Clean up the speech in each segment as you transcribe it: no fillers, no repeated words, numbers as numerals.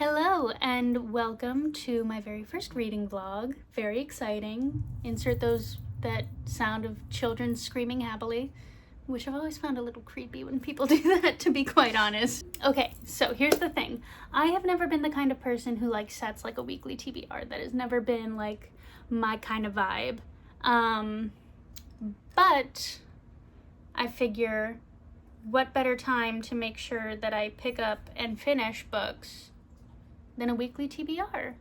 Hello and welcome to my very first reading vlog. Very exciting. Insert that sound of children screaming happily, which I've always found a little creepy when people do that, to be quite honest. Okay, so here's the thing. I have never been the kind of person who sets a weekly TBR. That has never been my kind of vibe. But I figure what better time to make sure that I pick up and finish books than a weekly TBR.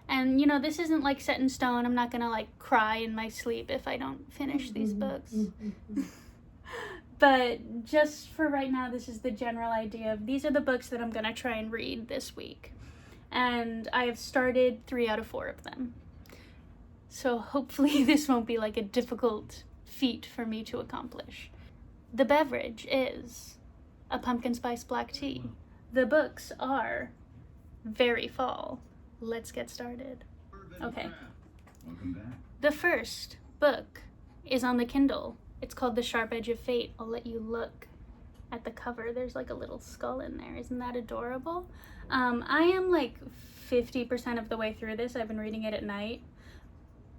And this isn't set in stone. I'm not gonna cry in my sleep if I don't finish these books. But just for right now, this is the general idea of these are the books that I'm gonna try and read this week. And I have started 3 out of 4 of them. So hopefully this won't be a difficult feat for me to accomplish. The beverage is a pumpkin spice black tea. The books are very fall. Let's get started. Okay. Welcome back. The first book is on the Kindle. It's called The Sharp Edge of Fate. I'll let you look at the cover. There's a little skull in there. Isn't that adorable? I am 50% of the way through this. I've been reading it at night.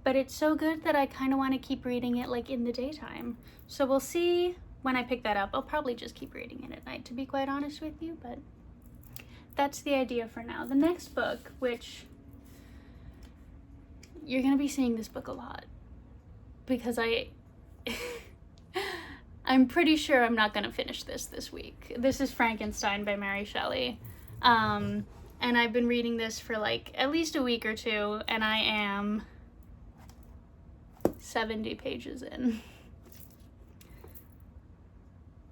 But it's so good that I kind of want to keep reading it in the daytime. So we'll see when I pick that up. I'll probably just keep reading it at night, to be quite honest with you, but that's the idea for now. The next book, which you're going to be seeing this book a lot, because I'm pretty sure I'm not going to finish this week. This is Frankenstein by Mary Shelley. And I've been reading this for at least a week or two, and I am 70 pages in.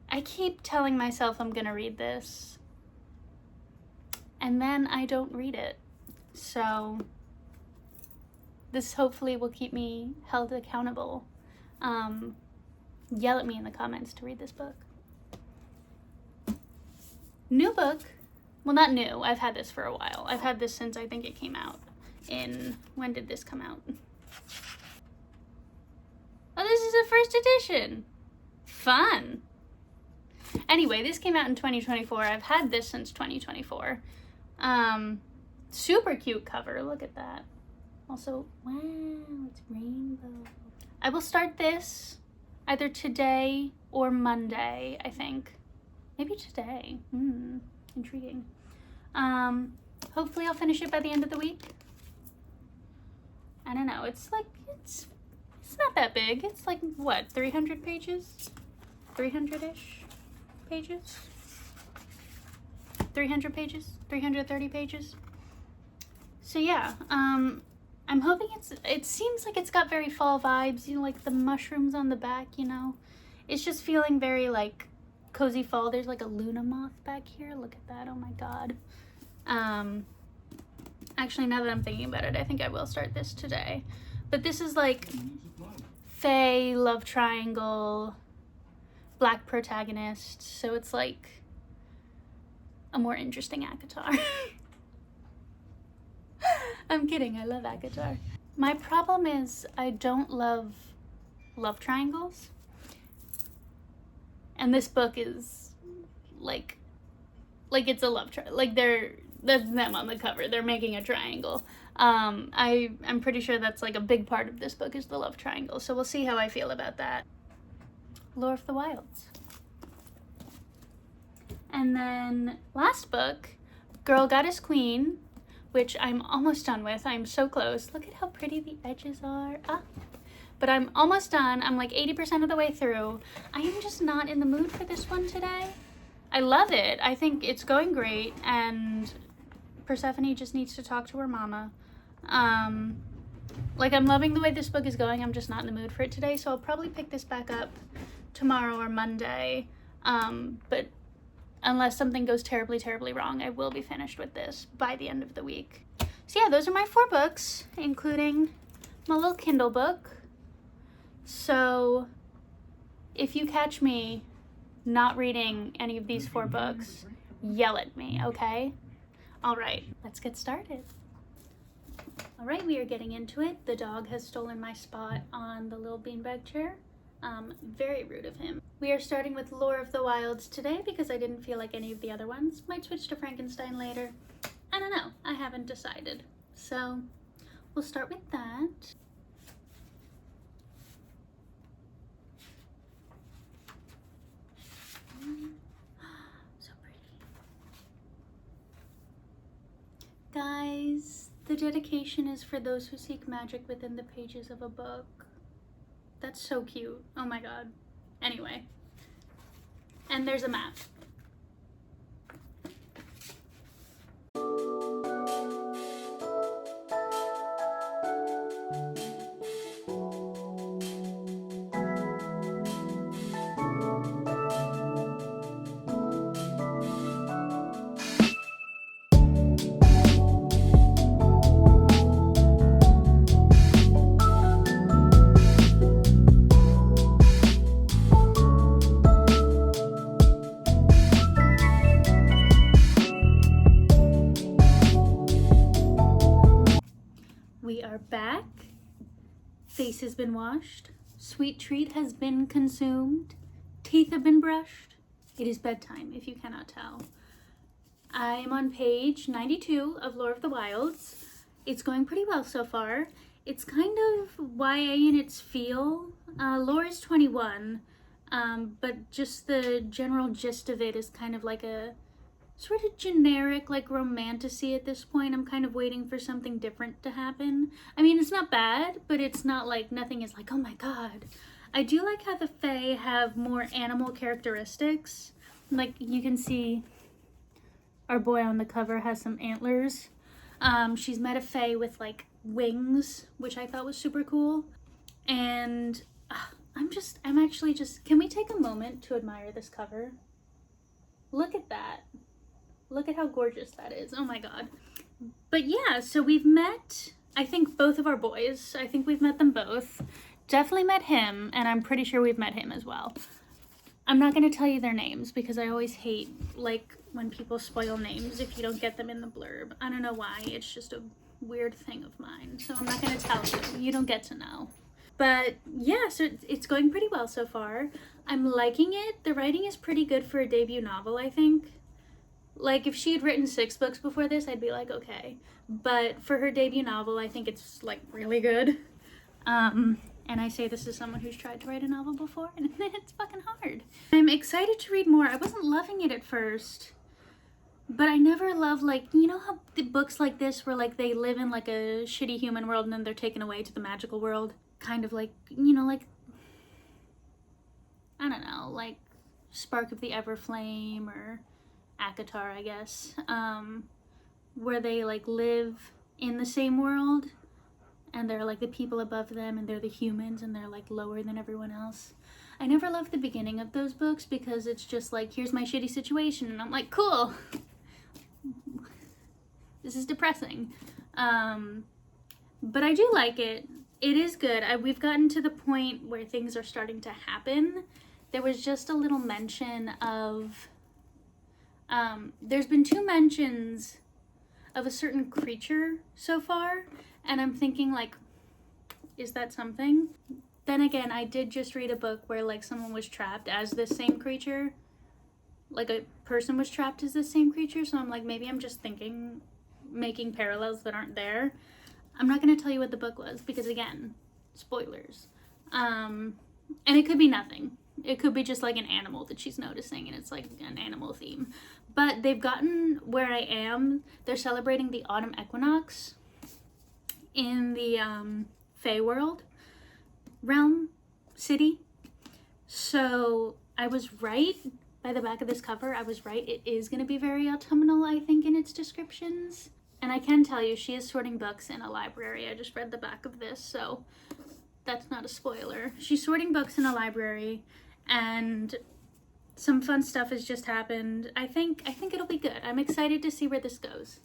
I keep telling myself I'm gonna read this, and then I don't read it. So this hopefully will keep me held accountable. Yell at me in the comments to read this book. New book. Well, not new. I've had this for a while. I've had this since I think it came out when did this come out? Oh, this is a first edition. Fun. Anyway, this came out in 2024. I've had this since 2024. Super cute cover. Look at that. Also, wow, it's rainbow. I will start this either today or Monday, I think. Maybe today. Intriguing. Hopefully I'll finish it by the end of the week. I don't know. It's not that big. It's what, 300 pages? 300-ish pages? 300 pages? 330 pages? So yeah, I'm hoping it seems like it's got very fall vibes, the mushrooms on the back, It's just feeling very cozy fall. There's a Luna moth back here. Look at that. Oh my god. Actually, now that I'm thinking about it, I think I will start this today. But this is fae, love triangle, black protagonist, so it's a more interesting ACOTAR. I'm kidding, I love ACOTAR. My problem is I don't love triangles, and this book is it's a love triangle. That's them on the cover. They're making a triangle. I'm pretty sure that's a big part of this book is the love triangle. So we'll see how I feel about that. Lore of the Wilds. And then last book, Girl Goddess Queen, which I'm almost done with. I'm so close. Look at how pretty the edges are. But I'm almost done. I'm 80% of the way through. I am just not in the mood for this one today. I love it. I think it's going great, and Persephone just needs to talk to her mama. I'm loving the way this book is going. I'm just not in the mood for it today, so I'll probably pick this back up tomorrow or Monday. But unless something goes terribly, terribly wrong, I will be finished with this by the end of the week. So yeah, those are my 4 books, including my little Kindle book. So if you catch me not reading any of these 4 books, yell at me, okay? All right, let's get started. All right, we are getting into it. The dog has stolen my spot on the little beanbag chair. Very rude of him. We are starting with Lore of the Wilds today because I didn't feel like any of the other ones. Might switch to Frankenstein later. I don't know. I haven't decided. So we'll start with that. So pretty. Guys, the dedication is for those who seek magic within the pages of a book. That's so cute. Oh my god. Anyway. And there's a map. We are back. Face has been washed. Sweet treat has been consumed. Teeth have been brushed. It is bedtime, if you cannot tell. I am on page 92 of Lore of the Wilds. It's going pretty well so far. It's kind of YA in its feel. Lore is 21, but just the general gist of it is kind of like a sort of generic, like, romantasy at this point. I'm kind of waiting for something different to happen. I mean, it's not bad, but it's not like, nothing is like, oh my god. I do like how the Fae have more animal characteristics. Like, you can see our boy on the cover has some antlers. She's met a Fae with, like, wings, which I thought was super cool. And I'm actually just, can we take a moment to admire this cover? Look at that. Look at how gorgeous that is. Oh my god. But yeah, so we've met, I think, both of our boys. I think we've met them both. Definitely met him, and I'm pretty sure we've met him as well. I'm not going to tell you their names because I always hate, like, when people spoil names if you don't get them in the blurb. I don't know why. It's just a weird thing of mine. So I'm not going to tell you. You don't get to know. But yeah, so it's going pretty well so far. I'm liking it. The writing is pretty good for a debut novel, I think. Like, if she had written 6 books before this, I'd be like, okay. But for her debut novel, I think it's, like, really good. And I say this as someone who's tried to write a novel before, and it's fucking hard. I'm excited to read more. I wasn't loving it at first, but I never love, like, you know how the books like this where, like, they live in, like, a shitty human world and then they're taken away to the magical world? Kind of like, you know, like, I don't know, like Spark of the Everflame or Akatar, I guess, where they, like, live in the same world and they're, like, the people above them and they're the humans and they're, like, lower than everyone else. I never loved the beginning of those books because it's just like, here's my shitty situation, and I'm like, cool, this is depressing. But I do like it. It is good. We've gotten to the point where things are starting to happen. There was just a little mention of there's been 2 mentions of a certain creature so far, and I'm thinking, like, is that something? Then again, I did just read a book where, like, someone was trapped as this same creature. Like, a person was trapped as this same creature, so I'm like, maybe I'm just thinking, making parallels that aren't there. I'm not going to tell you what the book was because, again, spoilers. And it could be nothing. It could be just like an animal that she's noticing, and it's like an animal theme. But they've gotten where I am. They're celebrating the autumn equinox in the Fae world realm city. So I was right by the back of this cover. I was right. It is going to be very autumnal, I think, in its descriptions. And I can tell you, she is sorting books in a library. I just read the back of this, so that's not a spoiler. She's sorting books in a library, and some fun stuff has just happened. I think it'll be good. I'm excited to see where this goes.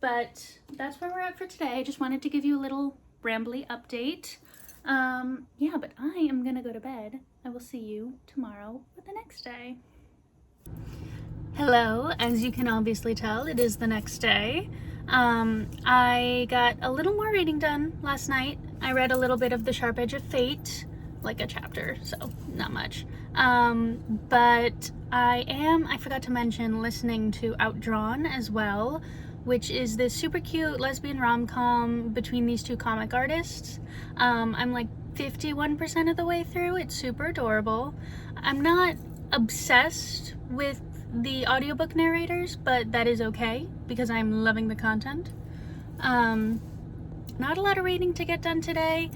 But that's where we're at for today. I just wanted to give you a little rambly update. Yeah, but I am gonna go to bed. I will see you tomorrow with the next day. Hello, as you can obviously tell, it is the next day. I got a little more reading done last night. I read a little bit of The Sharp Edge of Fate, like a chapter, so not much. But I forgot to mention, listening to Outdrawn as well, which is this super cute lesbian rom-com between these two comic artists. I'm like 51% of the way through. It's super adorable. I'm not obsessed with the audiobook narrators, but that is okay because I'm loving the content. Not a lot of reading to get done today,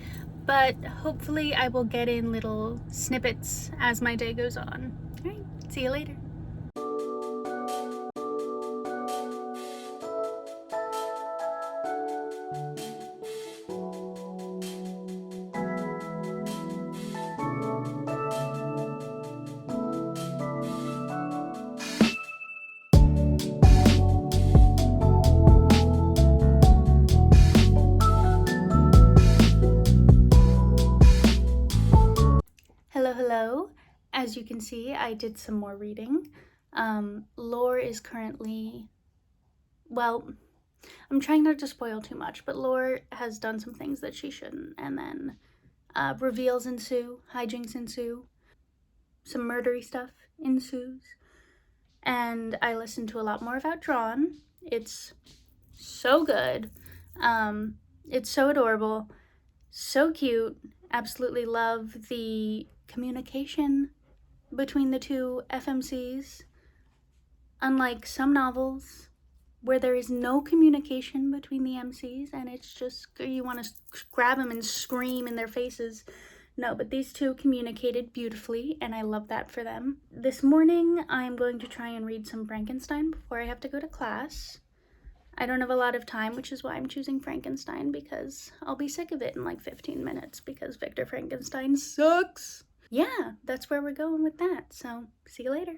but hopefully I will get in little snippets as my day goes on. All right, see you later. Hello. As you can see, I did some more reading. Lore is currently, well, I'm trying not to spoil too much, but Lore has done some things that she shouldn't, and then reveals ensue, hijinks ensue, some murdery stuff ensues, and I listened to a lot more of Outdrawn. It's so good. It's so adorable, so cute. Absolutely love the communication between the two FMCs. Unlike some novels where there is no communication between the MCs and it's just you want to grab them and scream in their faces. No, but these two communicated beautifully, and I love that for them. This morning, I'm going to try and read some Frankenstein before I have to go to class. I don't have a lot of time, which is why I'm choosing Frankenstein, because I'll be sick of it in like 15 minutes because Victor Frankenstein sucks. Yeah, that's where we're going with that. So, see you later.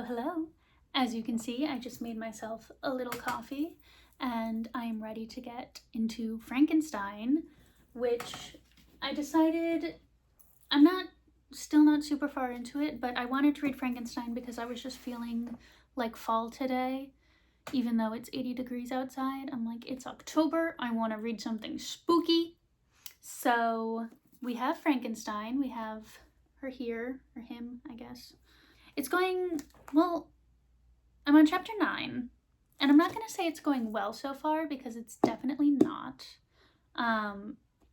Hello. As you can see, I just made myself a little coffee and I'm ready to get into Frankenstein, which I decided still not super far into it, but I wanted to read Frankenstein because I was just feeling like fall today, even though it's 80 degrees outside. I'm like, it's October, I want to read something spooky. So we have Frankenstein, we have her here, or him, I guess. It's going, well, I'm on chapter 9, and I'm not going to say it's going well so far because it's definitely not.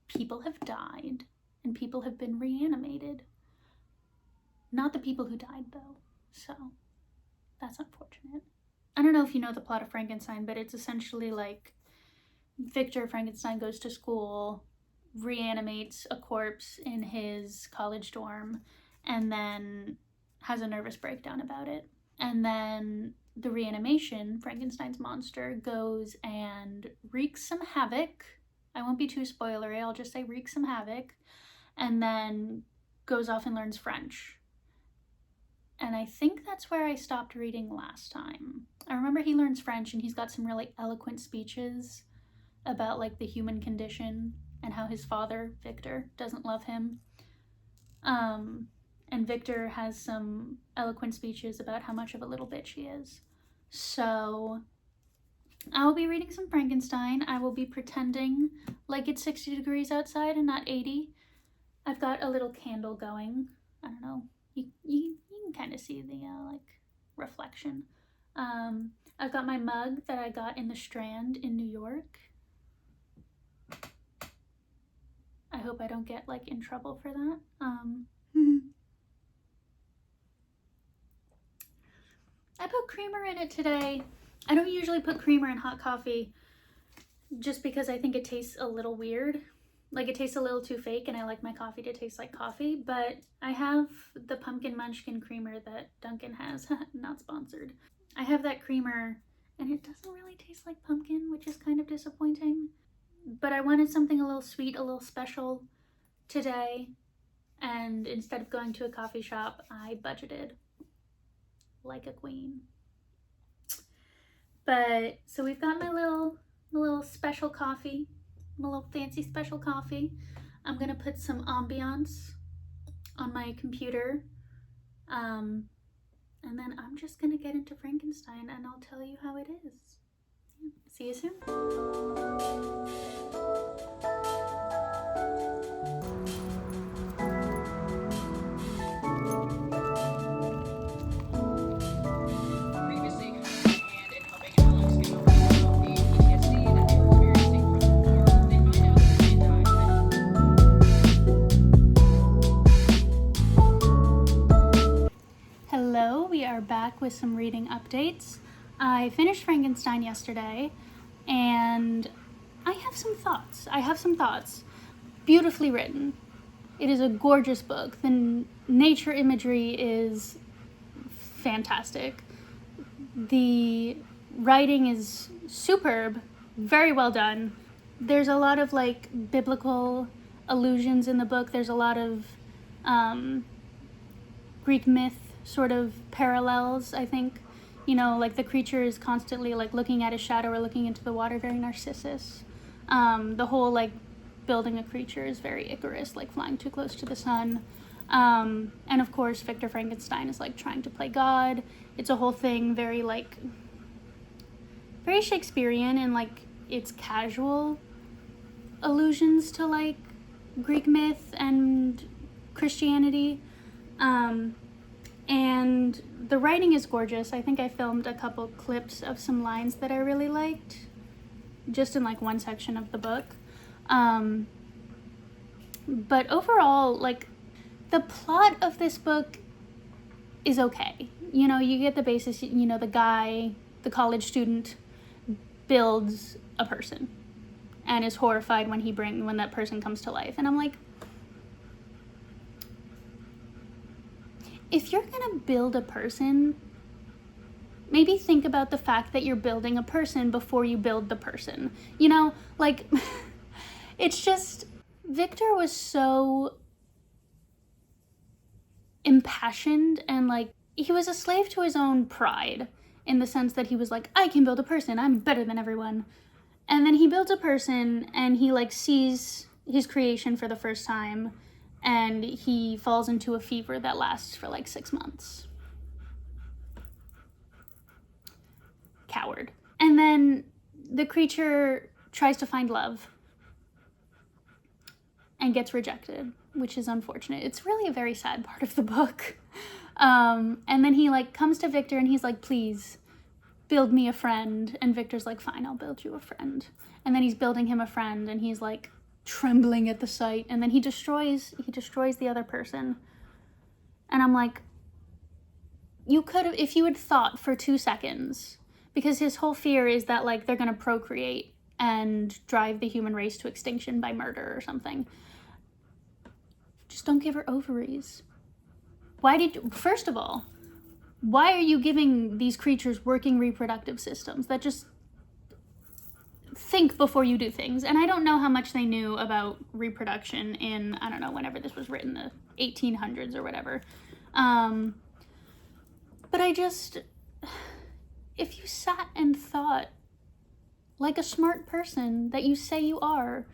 People have died, and people have been reanimated. Not the people who died, though, so that's unfortunate. I don't know if you know the plot of Frankenstein, but it's essentially like Victor Frankenstein goes to school, reanimates a corpse in his college dorm, and then has a nervous breakdown about it. And then the reanimation, Frankenstein's monster, goes and wreaks some havoc. I won't be too spoilery, I'll just say wreaks some havoc, and then goes off and learns French. And I think that's where I stopped reading last time. I remember he learns French and he's got some really eloquent speeches about like the human condition and how his father, Victor, doesn't love him. And Victor has some eloquent speeches about how much of a little bitch he is. So I will be reading some Frankenstein. I will be pretending like it's 60 degrees outside and not 80. I've got a little candle going. I don't know. You can kind of see the like reflection. I've got my mug that I got in the Strand in New York. I hope I don't get like in trouble for that. I put creamer in it today. I don't usually put creamer in hot coffee just because I think it tastes a little weird. Like it tastes a little too fake and I like my coffee to taste like coffee, but I have the pumpkin munchkin creamer that Dunkin' has, not sponsored. I have that creamer and it doesn't really taste like pumpkin, which is kind of disappointing. But I wanted something a little sweet, a little special today, and instead of going to a coffee shop, I budgeted like a queen. But so we've got my little special coffee, my little fancy special coffee. I'm gonna put some ambiance on my computer, and then I'm just gonna get into Frankenstein and I'll tell you how it is. See you soon. Hello, we are back with some reading updates. I finished Frankenstein yesterday, and I have some thoughts. Beautifully written. It is a gorgeous book. The nature imagery is fantastic. The writing is superb, very well done. There's a lot of like biblical allusions in the book. There's a lot of Greek myth sort of parallels, I think. You know, like the creature is constantly like looking at his shadow or looking into the water, very Narcissus. The whole like building a creature is very Icarus, like flying too close to the sun. And of course, Victor Frankenstein is like trying to play God. It's a whole thing, very like, very Shakespearean, and like it's casual allusions to like Greek myth and Christianity. And the writing is gorgeous. I think I filmed a couple clips of some lines that I really liked, just in like one section of the book. But overall, like, the plot of this book is okay. You know, you get the basis, you know, the guy, the college student, builds a person and is horrified when that person comes to life. And I'm like, if you're gonna build a person, maybe think about the fact that you're building a person before you build the person. You know, like, it's just, Victor was so impassioned and like, he was a slave to his own pride in the sense that he was like, I can build a person, I'm better than everyone. And then he builds a person and he like sees his creation for the first time, and he falls into a fever that lasts for like 6 months. Coward. And then the creature tries to find love and gets rejected, which is unfortunate. It's really a very sad part of the book. And then he like comes to Victor and he's like, please build me a friend. And Victor's like, fine, I'll build you a friend. And then he's building him a friend and he's like trembling at the sight. And then he destroys the other person. And I'm like, you could have, if you had thought for 2 seconds, because his whole fear is that like they're going to procreate and drive the human race to extinction by murder or something. Just don't give her ovaries. First of all, why are you giving these creatures working reproductive systems? That just, think before you do things. And I don't know how much they knew about reproduction in, I don't know, whenever this was written, the 1800s or whatever. But if you sat and thought like a smart person that you say you are,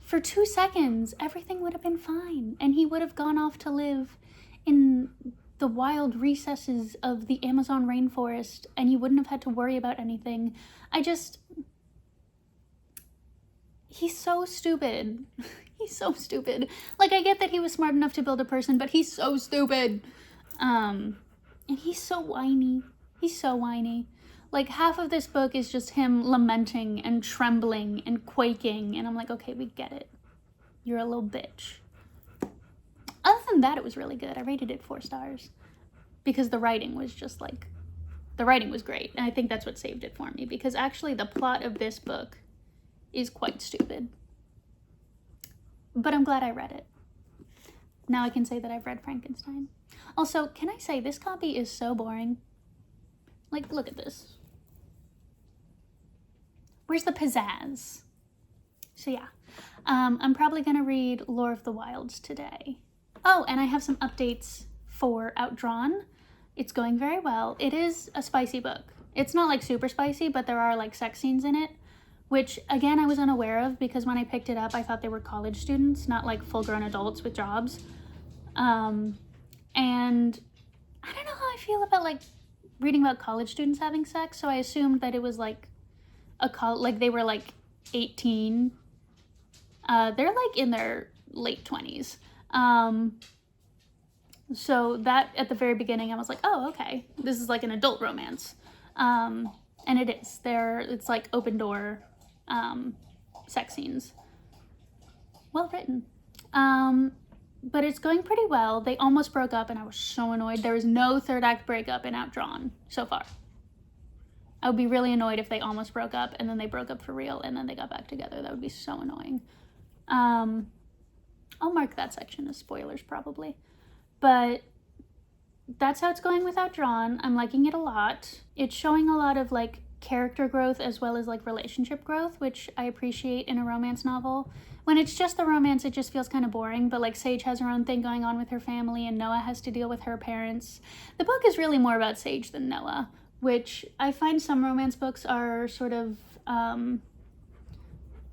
for 2 seconds, everything would have been fine. And he would have gone off to live in the wild recesses of the Amazon rainforest, and he wouldn't have had to worry about anything. He's so stupid. He's so stupid. Like, I get that he was smart enough to build a person, but he's so stupid. And he's so whiny. He's so whiny. Like, half of this book is just him lamenting and trembling and quaking, and I'm like, okay, we get it. You're a little bitch. Other than that, it was really good. I rated it 4 stars because the writing was just like, the writing was great, and I think that's what saved it for me, because actually the plot of this book is quite stupid. But I'm glad I read it. Now I can say that I've read Frankenstein. Also, can I say, this copy is so boring? Like, look at this. Where's the pizzazz? So yeah, I'm probably gonna read Lore of the Wilds today. Oh, and I have some updates for Outdrawn. It's going very well. It is a spicy book. It's not like super spicy, but there are like sex scenes in it, which again, I was unaware of because when I picked it up, I thought they were college students, not like full-grown adults with jobs. And I don't know how I feel about like reading about college students having sex, so I assumed that it was like like they were like 18. They're like in their late 20s. So that at the very beginning I was like, oh, okay, this is like an adult romance. And it is. It's like open door sex scenes. Well written. But it's going pretty well. They almost broke up and I was so annoyed. There is no third act breakup in Outdrawn so far. I would be really annoyed if they almost broke up and then they broke up for real and then they got back together. That would be so annoying. I'll mark that section as spoilers probably. But that's how it's going with Outdrawn. I'm liking it a lot. It's showing a lot of like character growth as well as like relationship growth, which I appreciate in a romance novel. When it's just the romance, it just feels kind of boring, but like Sage has her own thing going on with her family and Noah has to deal with her parents. The book is really more about Sage than Noah, which I find some romance books are sort of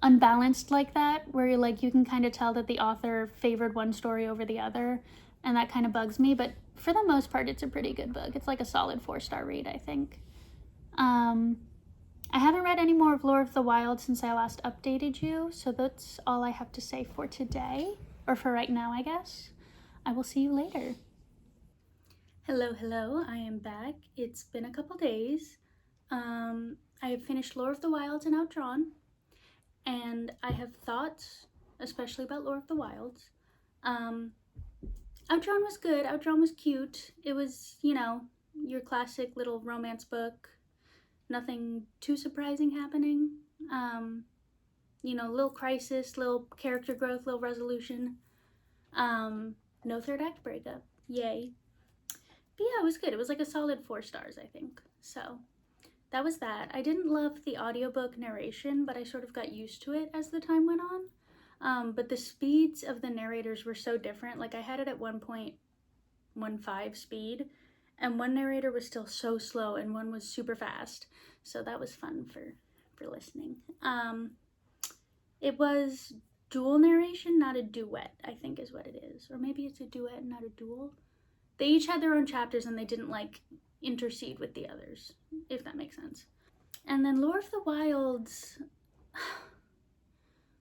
unbalanced like that, where you're like, you can kind of tell that the author favored one story over the other, and that kind of bugs me, but for the most part, it's a pretty good book. It's like a solid 4-star read, I think. I haven't read any more of Lore of the Wild since I last updated you, so that's all I have to say for today, or for right now, I guess. I will see you later. Hello, I am back. It's been a couple days. I have finished Lore of the Wilds and Outdrawn, and I have thoughts, especially about Lore of the Wilds. Outdrawn was good. Outdrawn was cute. It was, you know, your classic little romance book. Nothing too surprising happening. You know, little crisis, little character growth, little resolution. No third act breakup. Yay. But yeah, it was good. It was like a solid 4 stars, I think. So that was that. I didn't love the audiobook narration, but I sort of got used to it as the time went on. But the speeds of the narrators were so different. Like I had it at 1.15 speed, and one narrator was still so slow and one was super fast. So that was fun for listening. It was dual narration, not a duet, I think is what it is. Or maybe it's a duet, not a duel. They each had their own chapters and they didn't like intercede with the others, if that makes sense. And then Lore of the Wilds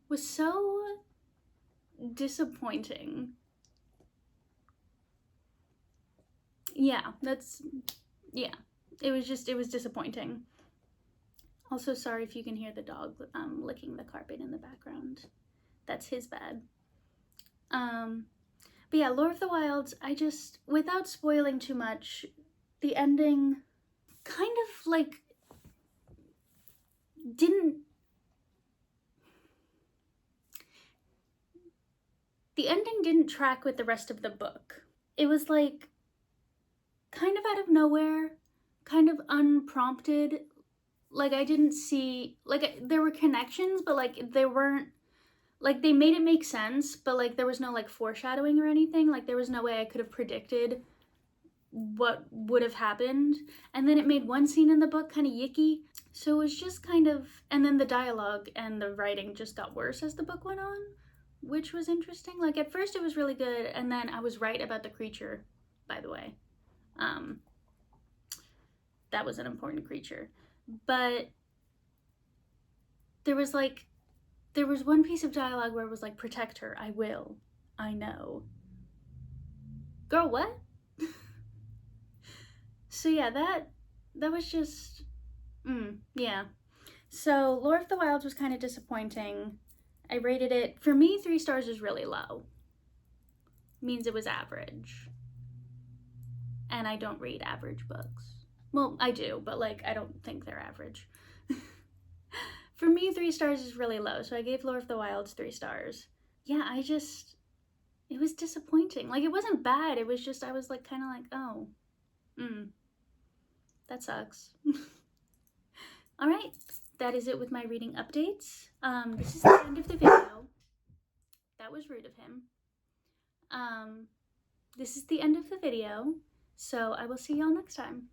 was so disappointing. Yeah, it was disappointing. Also, sorry if you can hear the dog licking the carpet in the background. That's his bad. But yeah, Lore of the Wilds, without spoiling too much, the ending kind of like didn't track with the rest of the book. It was like kind of out of nowhere, kind of unprompted. Like I didn't see, like there were connections, but like they weren't, like they made it make sense, but like there was no like foreshadowing or anything. Like there was no way I could have predicted what would have happened. And then it made one scene in the book kind of yicky. So it was just kind of, and then the dialogue and the writing just got worse as the book went on, which was interesting. Like at first it was really good, and then I was right about the creature, by the way. That was an important creature. But there was one piece of dialogue where it was like, protect her, I will, I know. Girl, what? So yeah, that was just, yeah. So Lord of the Wilds was kind of disappointing. I rated it, for me, 3 stars is really low. Means it was average. And I don't read average books. Well, I do, but like, I don't think they're average. For me, 3 stars is really low, so I gave Lord of the Wilds 3 stars. Yeah, it was disappointing. Like, it wasn't bad, it was just, I was like, kind of like, oh, that sucks. All right, that is it with my reading updates. This is the end of the video. That was rude of him. This is the end of the video, so I will see y'all next time.